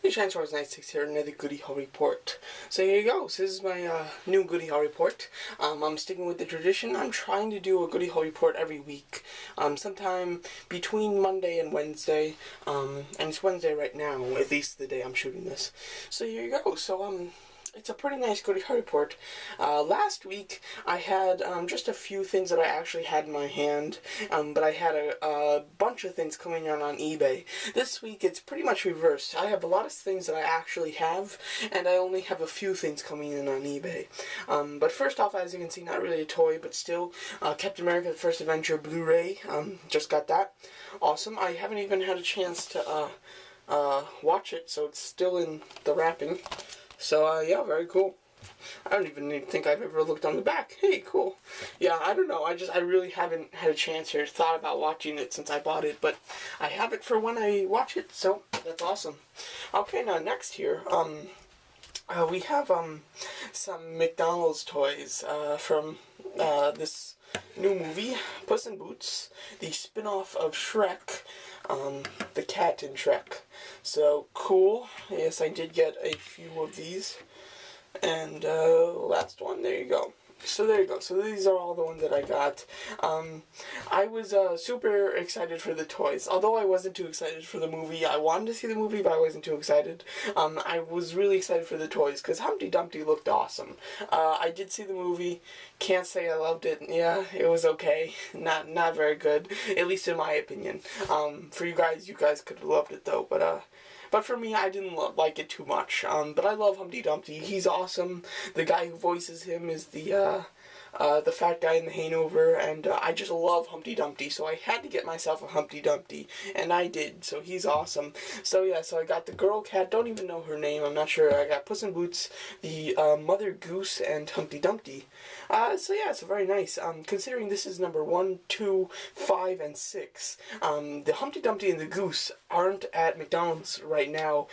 Hey, Shine96 here, another Goody Haul report. So here you go. So this is my new Goody Haul report. I'm sticking with the tradition. I'm trying to do a Goody Haul report every week, sometime between Monday and Wednesday. And it's Wednesday right now, at least the day I'm shooting this. So here you go. So it's a pretty nice Goody Haul report. Last week I had just a few things that I actually had in my hand, but I had a bunch of things coming on eBay. This week it's pretty much reversed. I have a lot of things that I actually have, and I only have a few things coming in on eBay. But first off, as you can see, not really a toy, but still, Captain America: The First Avenger Blu-ray. Just got that. Awesome. I haven't even had a chance to watch it, so it's still in the wrapping. So, yeah, very cool. I don't even think I've ever looked on the back. Hey, cool. Yeah, I don't know. I really haven't had a chance or thought about watching it since I bought it, but I have it for when I watch it, so that's awesome. Okay, now next here, we have some McDonald's toys from this new movie, Puss in Boots, the spin-off of Shrek, the cat in Shrek. So, cool. Yes, I did get a few of these. And, last one, there you go. So there you go. So these are all the ones that I got. I was super excited for the toys. Although I wasn't too excited for the movie. I wanted to see the movie, but I wasn't too excited. I was really excited for the toys because Humpty Dumpty looked awesome. I did see the movie. Can't say I loved it. Yeah, it was okay. Not very good, at least in my opinion. For you guys could have loved it though. But for me, I didn't like it too much. But I love Humpty Dumpty. He's awesome. The guy who voices him is the fat guy in the Hanover, and I just love Humpty Dumpty, so I had to get myself a Humpty Dumpty, and I did, so he's awesome. So yeah, so I got the girl cat, don't even know her name, I'm not sure. I got Puss in Boots, the Mother Goose, and Humpty Dumpty. So yeah, it's very nice. Considering this is number 1, 2, 5, and 6, the Humpty Dumpty and the Goose aren't at McDonald's right now.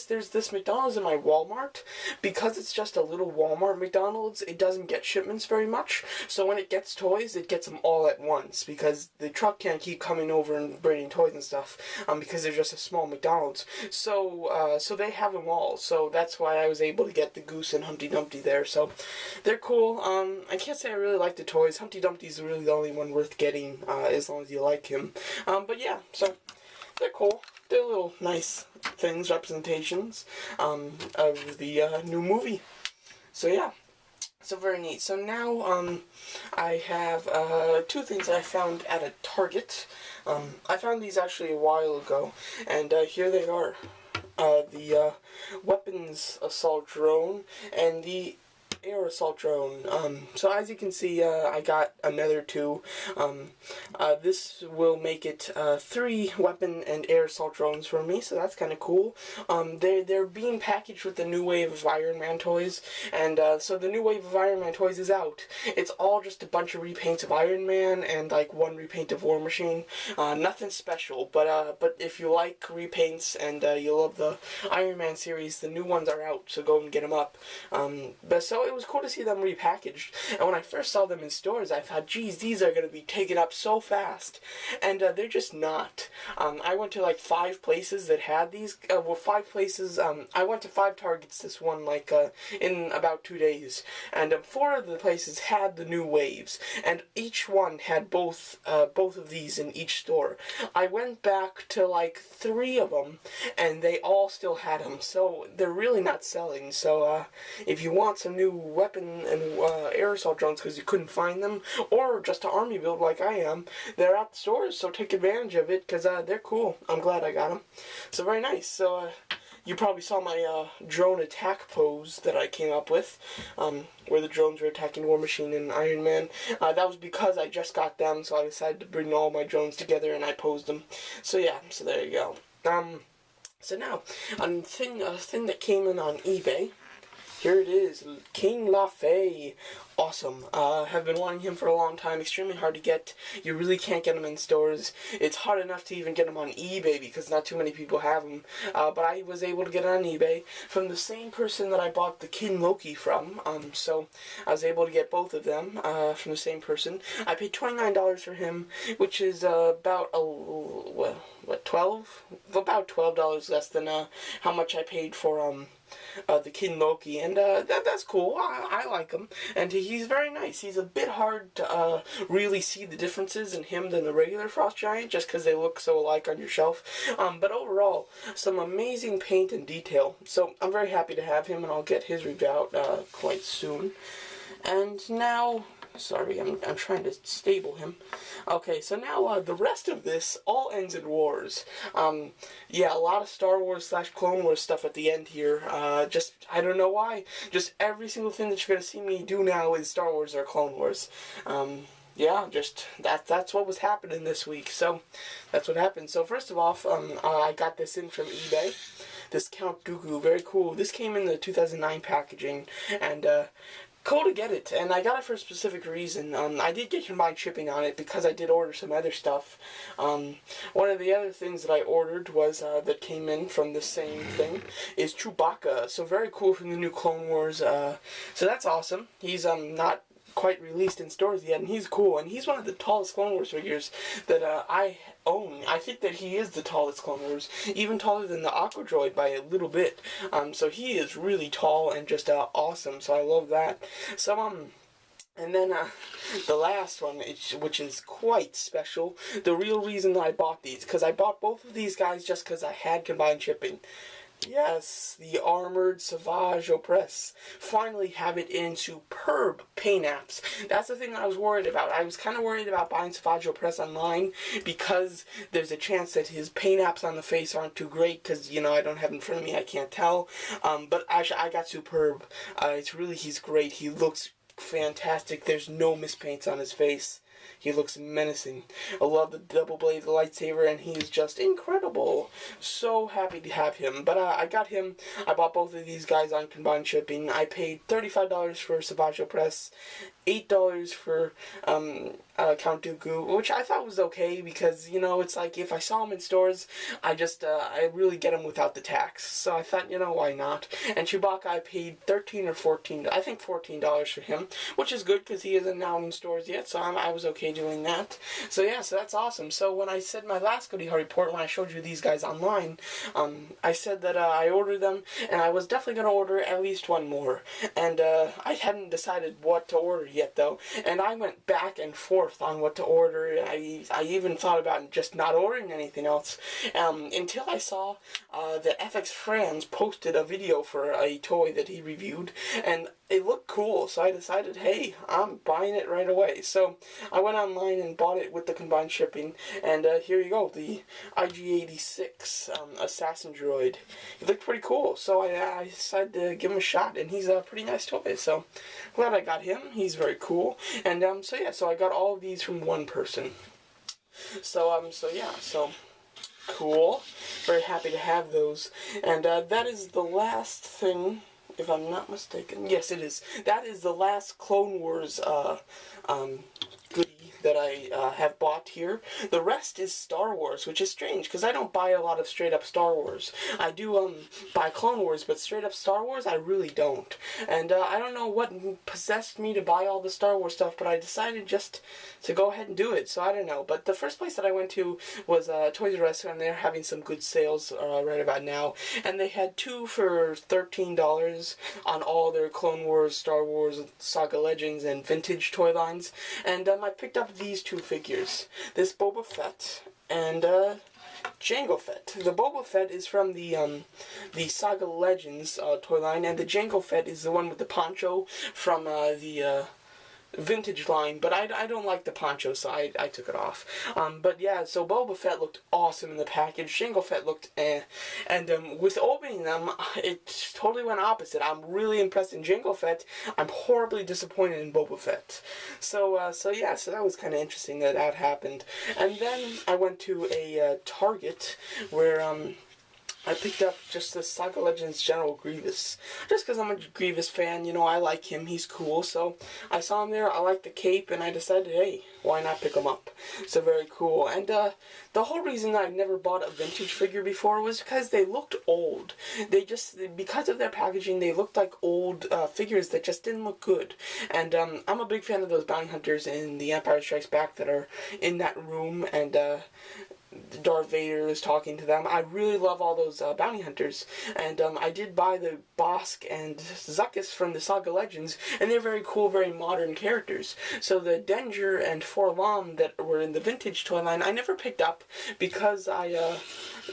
There's this McDonald's in my Walmart. Because it's just a little Walmart McDonald's, it doesn't get shipments very much, so when it gets toys, it gets them all at once, because the truck can't keep coming over and bringing toys and stuff, because they're just a small McDonald's. So they have them all, so that's why I was able to get the Goose and Humpty Dumpty there, so they're cool. I can't say I really like the toys. Humpty Dumpty's really the only one worth getting, as long as you like him. But yeah, so they're cool. They're little nice things, representations, of the new movie. So yeah. So very neat. So now, I have, two things that I found at a Target. I found these actually a while ago, and, here they are. The, weapons assault drone, and the air assault drone. So as you can see, I got another two. This will make it 3 weapon and air assault drones for me, so that's kind of cool. They're being packaged with the new wave of Iron Man toys, and so the new wave of Iron Man toys is out. It's all just a bunch of repaints of Iron Man and like 1 repaint of War Machine. Nothing special, but if you like repaints and you love the Iron Man series, the new ones are out, so go and get them up. But so it was cool to see them repackaged, and when I first saw them in stores, I thought, geez, these are going to be taken up so fast, and they're just not. I went to like 5 places that had these, 5 places, I went to 5 Targets this one, like, in about 2 days, and 4 of the places had the new waves, and each one had both of these in each store. I went back to like 3 of them, and they all still had them, so they're really not selling. So, if you want some new weapon and air assault drones because you couldn't find them, or just an army build like I am, they're at the stores, so take advantage of it, because they're cool. I'm glad I got them. So very nice. So you probably saw my drone attack pose that I came up with, where the drones were attacking War Machine and Iron Man. That was because I just got them, so I decided to bring all my drones together and I posed them. So yeah, so there you go. So now, a thing that came in on eBay here it is, King Lafay. Awesome. Have been wanting him for a long time. Extremely hard to get. You really can't get him in stores. It's hard enough to even get him on eBay because not too many people have him. But I was able to get it on eBay from the same person that I bought the King Loki from. So I was able to get both of them from the same person. I paid $29 for him, which is about about $12 less than how much I paid for the King Loki, and that's cool. I like him, and he's very nice. He's a bit hard to really see the differences in him than the regular Frost Giant, just because they look so alike on your shelf. But overall, some amazing paint and detail. So I'm very happy to have him, and I'll get his review out quite soon. And now, sorry, I'm trying to stable him. Okay, so now the rest of this all ends in wars. Yeah, a lot of Star Wars / Clone Wars stuff at the end here. Just, I don't know why. Just every single thing that you're going to see me do now is Star Wars or Clone Wars. Yeah, just, that's what was happening this week. So, that's what happened. So, first of all, I got this in from eBay. This Count Dooku, very cool. This came in the 2009 packaging, and cool to get it, and I got it for a specific reason. I did get combined shipping on it because I did order some other stuff. One of the other things that I ordered was, that came in from the same thing, is Chewbacca. So very cool from the new Clone Wars. So that's awesome. He's not quite released in stores yet, and he's cool, and he's one of the tallest Clone Wars figures that I own. I think that he is the tallest Clone Wars, even taller than the Aqua Droid by a little bit. So he is really tall and just awesome, so I love that. So and then the last one, which is quite special, the real reason that I bought these, because I bought both of these guys just because I had combined shipping. Yes, the Armored Savage Opress. Finally have it in superb paint apps. That's the thing that I was worried about. I was kind of worried about buying Savage Opress online because there's a chance that his paint apps on the face aren't too great because, you know, I don't have it in front of me, I can't tell. But actually, I got superb. He's great. He looks fantastic. There's no mispaints on his face. He looks menacing. I love the double blade lightsaber, and he is just incredible. So happy to have him. But I got him. I bought both of these guys on combined shipping. I paid $35 for Savage Opress, $8 for Count Dooku, which I thought was okay because, you know, it's like if I saw him in stores, I really get him without the tax. So I thought, you know, why not? And Chewbacca, I paid $13 or $14, I think $14 for him, which is good because he isn't out in stores yet, so I was okay doing that. So yeah, so that's awesome. So when I said my last Goody Hall report, when I showed you these guys online, I said that I ordered them, and I was definitely going to order at least one more. And I hadn't decided what to order yet, though, and I went back and forth on what to order. I even thought about just not ordering anything else until I saw that FX Franz posted a video for a toy that he reviewed, and it looked cool, so I decided, hey, I'm buying it right away. So I went online and bought it with the combined shipping, and here you go, the IG-86 Assassin Droid. He looked pretty cool, so I decided to give him a shot, and he's a pretty nice toy, so glad I got him. He's very cool, and so yeah, so I got all of these from one person. So yeah, so cool. Very happy to have those, and that is the last thing, if I'm not mistaken. Yes, it is. That is the last Clone Wars goodie that I have bought here. The rest is Star Wars, which is strange because I don't buy a lot of straight up Star Wars. I do buy Clone Wars, but straight up Star Wars I really don't. And I don't know what possessed me to buy all the Star Wars stuff, but I decided just to go ahead and do it. So I don't know. But the first place that I went to was Toys R Us, and they're having some good sales right about now. And they had two for $13 on all their Clone Wars, Star Wars, Saga Legends, and vintage toy lines. And I picked up these two figures. This Boba Fett and Jango Fett. The Boba Fett is from the Saga Legends toy line, and the Jango Fett is the one with the poncho from the vintage line, but I don't like the poncho, so I took it off. But yeah, so Boba Fett looked awesome in the package. Jango Fett looked eh. And with opening them, it totally went opposite. I'm really impressed in Jango Fett. I'm horribly disappointed in Boba Fett. So yeah, so that was kind of interesting that happened. And then I went to a Target where I picked up just the Saga Legends General Grievous. Just because I'm a Grievous fan, you know, I like him, he's cool. So I saw him there, I liked the cape, and I decided, hey, why not pick him up? So very cool. And the whole reason I never bought a vintage figure before was because they looked old. They just, because of their packaging, they looked like old figures that just didn't look good. And I'm a big fan of those bounty hunters in The Empire Strikes Back that are in that room, and Darth Vader is talking to them. I really love all those bounty hunters, and I did buy the Bosk and Zuckuss from the Saga Legends, and they're very cool, very modern characters. So the Danger and Forlom that were in the vintage toy line, I never picked up because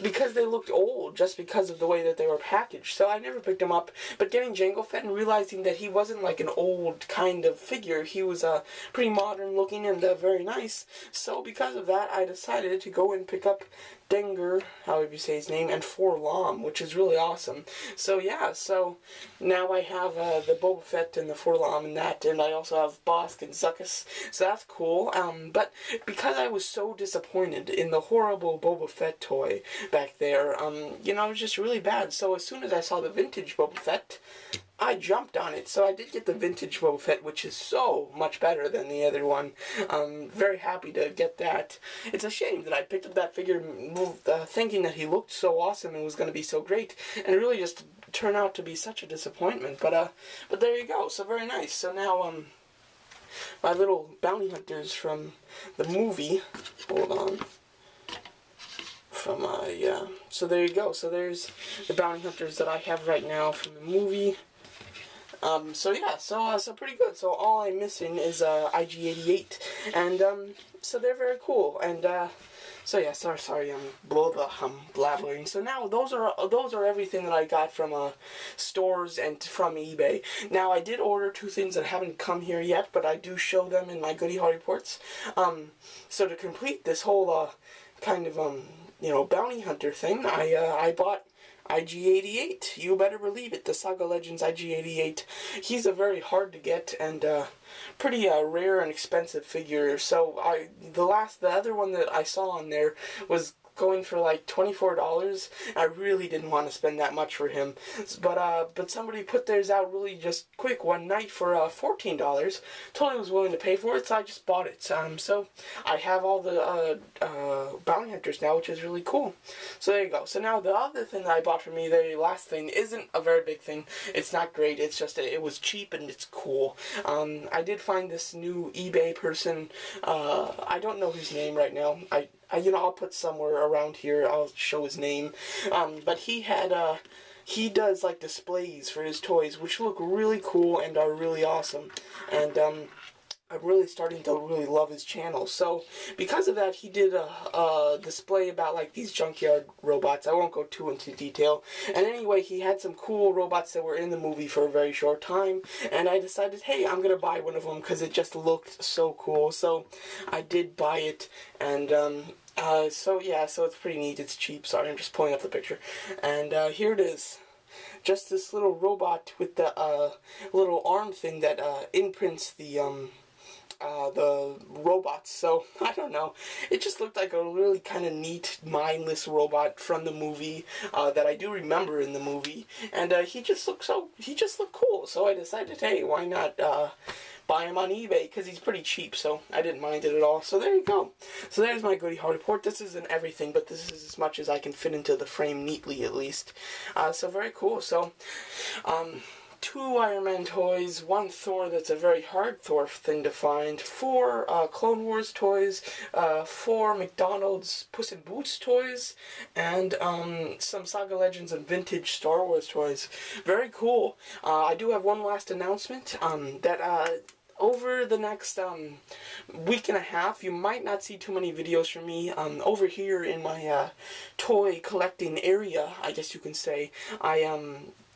because they looked old, just because of the way that they were packaged. So I never picked them up. But getting Jango Fett and realizing that he wasn't like an old kind of figure, he was pretty modern looking and very nice. So because of that, I decided to go and pick up Dengar, however you say his name, and Forlom, which is really awesome. So yeah, so now I have the Boba Fett and the Forlom and that, and I also have Bosk and Zuckuss, so that's cool. But because I was so disappointed in the horrible Boba Fett toy back there, you know, it was just really bad. So as soon as I saw the vintage Boba Fett, I jumped on it. So I did get the vintage Boba Fett, which is so much better than the other one. Very happy to get that. It's a shame that I picked up that figure thinking that he looked so awesome and was going to be so great, and it really just turned out to be such a disappointment. But there you go. So very nice. So now my little bounty hunters from the movie. Hold on. From yeah. So there you go. So there's the bounty hunters that I have right now from the movie. So yeah, so pretty good. So all I'm missing is IG-88, and so they're very cool. And so yeah, sorry, I'm blabbering. So now those are everything that I got from stores and from eBay. Now I did order two things that haven't come here yet, but I do show them in my Goody Haul reports. So to complete this whole kind of you know, bounty hunter thing, I bought IG-88. You better believe it, the Saga Legends IG-88. He's a very hard to get and pretty rare and expensive figure. So the other one that I saw on there was going for like $24. I really didn't want to spend that much for him, but somebody put theirs out really just quick one night for $14. Totally was willing to pay for it, so I just bought it. So I have all the bounty hunters now, which is really cool. So there you go. So now the other thing that I bought for me, the last thing, isn't a very big thing. It's not great. It's just it was cheap and it's cool. I did find this new eBay person. I don't know his name right now. You know, I'll put somewhere around here, I'll show his name, but he does like displays for his toys, which look really cool and are really awesome, and I'm really starting to really love his channel. So because of that, he did a display about like these junkyard robots. I won't go too into detail. And anyway, he had some cool robots that were in the movie for a very short time, and I decided, hey, I'm gonna buy one of them because it just looked so cool. So I did buy it, and so yeah, so it's pretty neat. It's cheap. Sorry, I'm just pulling up the picture, and here it is. Just this little robot with the little arm thing that imprints the robots. So I don't know, it just looked like a really kind of neat mindless robot from the movie that I do remember in the movie, and he just looked cool. So I decided, hey, why not buy him on eBay, because he's pretty cheap, so I didn't mind it at all. So there you go. So there's my Goody Haul report. This isn't everything, but this is as much as I can fit into the frame neatly, at least. So very cool. So 2 Iron Man toys, 1 Thor that's a very hard Thor thing to find, 4 Clone Wars toys, 4 McDonald's Puss in Boots toys, and some Saga Legends and vintage Star Wars toys. Very cool. I do have one last announcement, that over the next week and a half, you might not see too many videos from me. Over here in my toy collecting area, I guess you can say,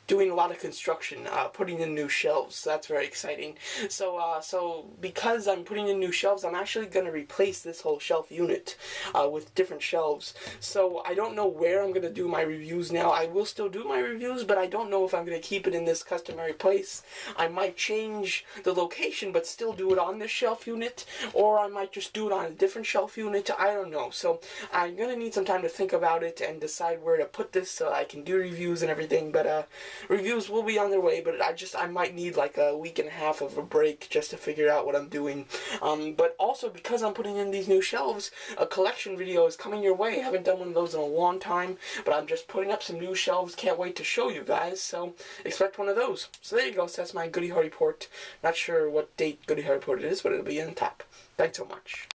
doing a lot of construction, putting in new shelves. So that's very exciting. So because I'm putting in new shelves, I'm actually going to replace this whole shelf unit with different shelves. So I don't know where I'm going to do my reviews now. I will still do my reviews, but I don't know if I'm going to keep it in this customary place. I might change the location, but still do it on this shelf unit, or I might just do it on a different shelf unit. I don't know. So I'm going to need some time to think about it and decide where to put this so I can do reviews and everything. But reviews will be on their way, but I might need like a week and a half of a break just to figure out what I'm doing. But also because I'm putting in these new shelves, a collection video is coming your way. I haven't done one of those in a long time, but I'm just putting up some new shelves. Can't wait to show you guys, so expect one of those. So there you go. So that's my Goody Haul report. Not sure what date Goody Haul report it is, but it'll be in the top. Thanks so much.